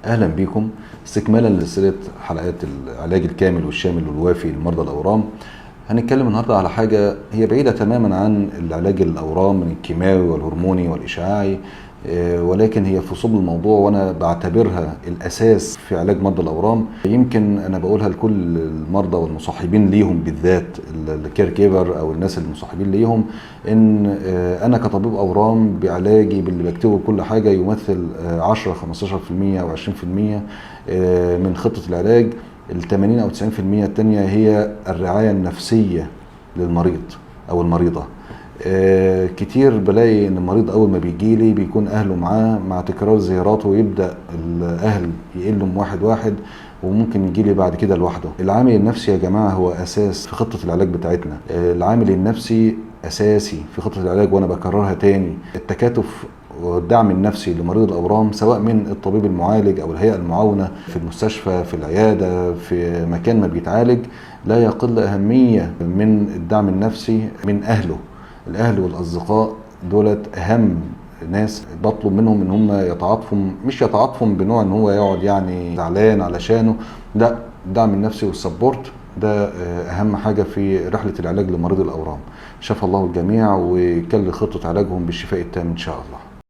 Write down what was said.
اهلا بكم استكمالا لسلسله حلقات العلاج الكامل والشامل والوافي لمرضى الاورام. هنتكلم النهارده على حاجه هي بعيده تماما عن العلاج الاورام من الكيماوي والهرموني والاشعاعي، ولكن هي في صلب الموضوع وانا بعتبرها الاساس في علاج مرضى الاورام. يمكن انا بقولها لكل المرضى والمصاحبين ليهم، بالذات الكير كيفر او الناس المصاحبين ليهم، ان انا كطبيب اورام بعلاجي باللي بكتبه كل حاجه يمثل 10 15% او 20% من خطه العلاج. ال 80 او 90% التانية هي الرعايه النفسيه للمريض او المريضه. كتير بلاقي ان المريض اول ما بيجي لي بيكون اهله معاه، مع تكرار زياراته يبدا الاهل يقلهم واحد واحد، وممكن يجي لي بعد كده لوحده. العامل النفسي يا جماعه هو اساس في خطه العلاج بتاعتنا. العامل النفسي اساسي في خطه العلاج، وانا بكررها تاني. التكاتف والدعم النفسي لمريض الاورام سواء من الطبيب المعالج او الهيئه المعاونه في المستشفى، في العياده، في مكان ما بيتعالج، لا يقل اهميه من الدعم النفسي من اهله. الاهل والاصدقاء دولت اهم ناس بطلب منهم ان هم يتعاطفوا، مش يتعاطفوا بنوع ان هو يقعد يعني زعلان علشانه، لا، الدعم النفسي والسبورت ده اهم حاجه في رحله العلاج لمريض الاورام. شفى الله الجميع ويكل خطه علاجهم بالشفاء التام ان شاء الله.